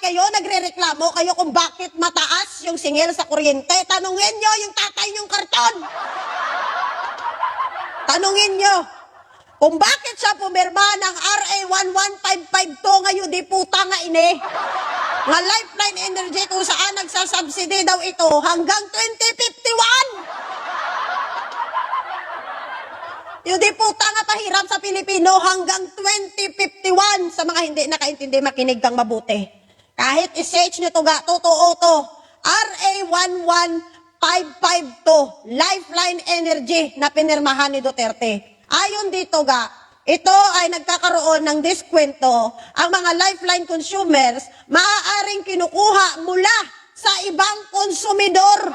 kayo, nagre-reklamo kayo kung bakit mataas yung singil sa kuryente. Tanungin nyo yung tatay nyong karton. Tanungin nyo kung bakit siya pumirma ng RA 11552 ngayon di puta nga ini. Nga Lifeline Energy kung saan nagsasubsidy daw ito hanggang 2051. Yung di puta nga pahirap sa Pilipino hanggang 2051. Sa mga hindi nakaintindi, makinig kang mabuti. Kahit i-search nyo to ga, totoo to. RA 11552, Lifeline Energy na pinirmahan ni Duterte. Ayon dito ga, ito ay nagkakaroon ng diskwento. Ang mga Lifeline consumers maaaring kinukuha mula sa ibang konsumidor.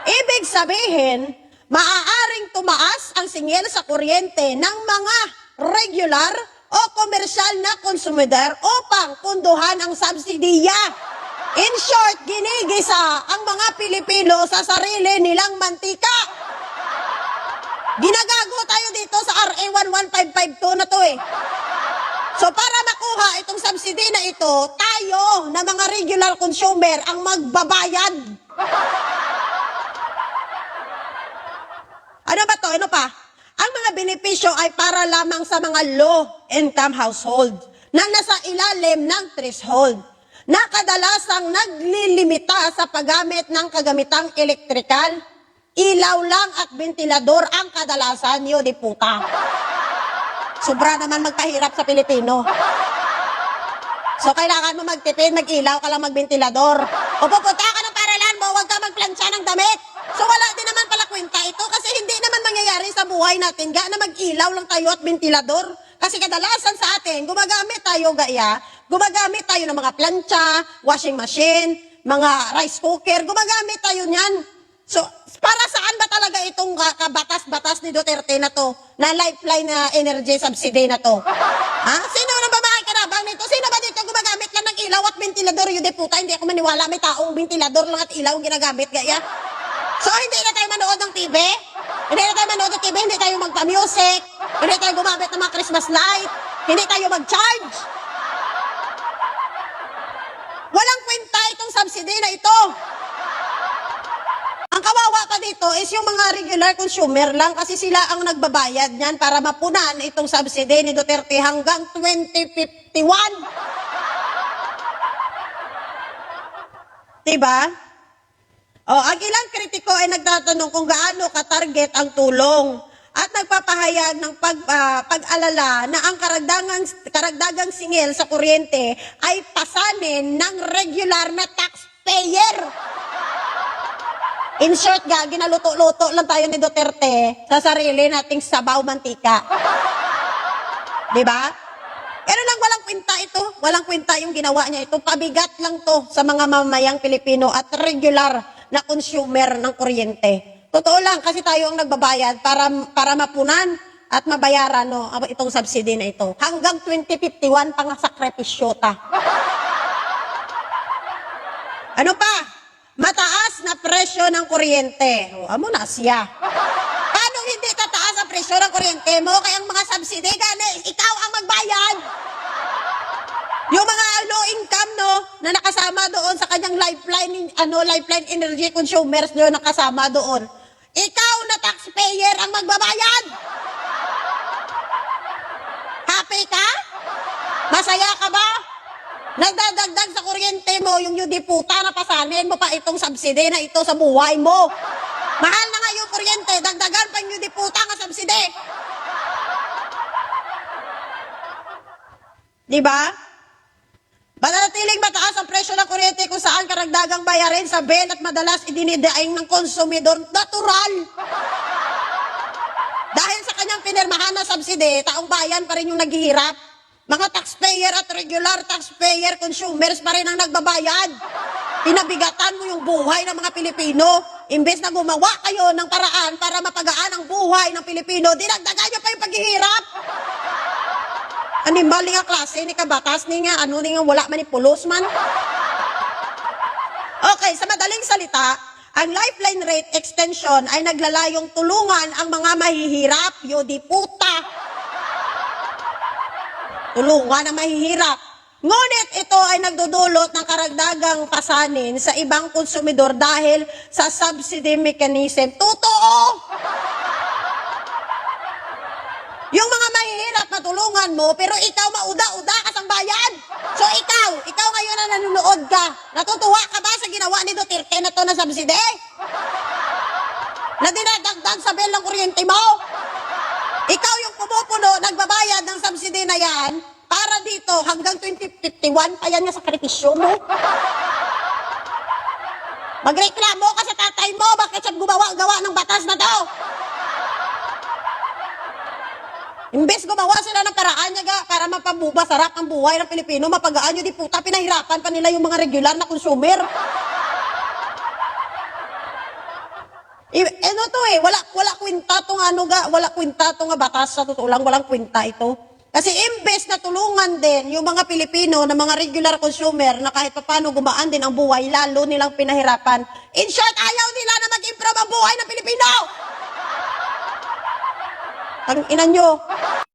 Ibig sabihin, maaaring tumaas ang singil sa kuryente ng mga regular o komersyal na konsumidor upang punduhan ang subsidiya. In short, ginigisa ang mga Pilipino sa sarili nilang mantika. Ginagago tayo dito sa RA 11552 na to eh. So para makuha itong subsidy na ito, tayo na mga regular consumer ang magbabayad. Ano ba to? Ano pa? Ang mga benepisyo ay para lamang sa mga low-income household na nasa ilalim ng threshold na kadalasang naglilimita sa paggamit ng kagamitang elektrikal, ilaw lang at ventilador ang kadalasan nyo, di puta. Sobra naman magpahirap sa Pilipino. So kailangan mo magtipid, mag-ilaw ka lang, mag-ventilador. O pupunta ka ng paralan mo, huwag ka magplansya ng damit. So wala din naman pala kwenta ito kasi hindi naman mangyayari sa buhay natin ga na mag-ilaw lang tayo at ventilador. Kasi kadalasan sa atin, gumagamit tayo ng mga plancha, washing machine, mga rice cooker, gumagamit tayo niyan. So, para saan ba talaga itong kabatas-batas ni Duterte na to, na Lifeline na energy subsidy na to? Ha? Sino nang babae karabang nito? Sino ba dito gumagamit lang ng ilaw at ventilador? Yung deputa, hindi ako maniwala, may taong ventilador lang at ilaw ang ginagamit, gaya. So, hindi na tayo manood ng TV? Hindi na tayo manood ng TV, hindi tayo magpa-music, hindi tayo gumamit ng mga Christmas light, hindi tayo mag-charge. Walang kwenta itong subsidy na ito. Ang kawawa pa dito is yung mga regular consumer lang kasi sila ang nagbabayad niyan para mapunan itong subsidy ni Duterte hanggang 2051. Diba? O, ang ilang kritiko ay nagtatanong kung gaano ka-target ang tulong at nagpapahayag ng pag-alala na ang karagdagang singil sa kuryente ay pasanin ng regular na taxpayer. In short, ginaluto-luto lang tayo ni Duterte sa sarili nating sabaw mantika. Diba? Pero lang walang kwenta ito. Walang kwenta yung ginawa niya ito. Pabigat lang to sa mga mamayang Pilipino at regular na consumer ng kuryente. Totoo lang, kasi tayo ang nagbabayad para mapunan at mabayaran itong subsidy na ito. Hanggang 2051 pang sakripisyo ta. Ano pa? Mataas na presyo ng kuryente. O, amo na siya. Paano hindi tataas ang presyo ng kuryente mo? Kaya ang mga subsidy, ikaw ang magbayad. Yung mga low income, na nakasama doon sa kanyang Lifeline Energy consumers nakasama doon. Ikaw na taxpayer ang magbabayad. Happy ka? Masaya ka ba? Nagdadagdag sa kuryente mo yung puta na pasanin mo pa itong subsidy na ito sa buhay mo. Mahal na nga yung kuryente, dagdagan pa yung puta nga subsidy. Diba? Mananatiling mataas ang presyo ng kuryente kung saan karagdagang bayarin sa bill at madalas idinidaing ng konsumidor natural. Dahil sa kanyang pinirmahan na subsidy, taong bayan pa rin yung naghihirap. Mga taxpayer at regular taxpayer consumers pa rin ang nagbabayad. Pinabigatan mo yung buhay ng mga Pilipino. Imbes na gumawa kayo ng paraan para mapagaan ang buhay ng Pilipino, dinagdagan niyo pa yung paghihirap. Animal nga klase ni kabatas ni nga wala man ni pulos man. Okay, sa madaling salita, ang Lifeline rate extension ay naglalayong tulungan ang mga mahihirap, yo di puta. Tulungan ang mahihirap. Ngunit ito ay nagdudulot ng karagdagang pasanin sa ibang konsumidor dahil sa subsidy mechanism. Totoo! Yung mga mahihirap matulungan mo, pero ikaw mauda-uda ka sang bayan. So ikaw ngayon na nanonood ka, natutuwa ka ba sa ginawa ni Duterte na to na subsidy? Na dinadagdag sa bill ng kuryente mo? Ikaw yung pumupuno, nagbabayad ng subsidy na yan, para dito hanggang 2051 pa yan nga sa sakripisyo mo. Magreklamo ka sa tatay mo, bakit siya gawa ng batas na to? Imbes gumawa sila ng paraan niya para mapabubasarap ang buhay ng Pilipino, mapagaan nyo di puta, pinahirapan pa nila yung mga regular na consumer. Ano to wala kwenta tong wala kwenta tong batas, sa totoo lang, walang kwenta ito. Kasi imbes na tulungan din yung mga Pilipino na mga regular consumer na kahit paano gumaan din ang buhay, lalo nilang pinahirapan. In short, ayaw nila na mag-improve ang buhay ng Pilipino! Ang ina nyo.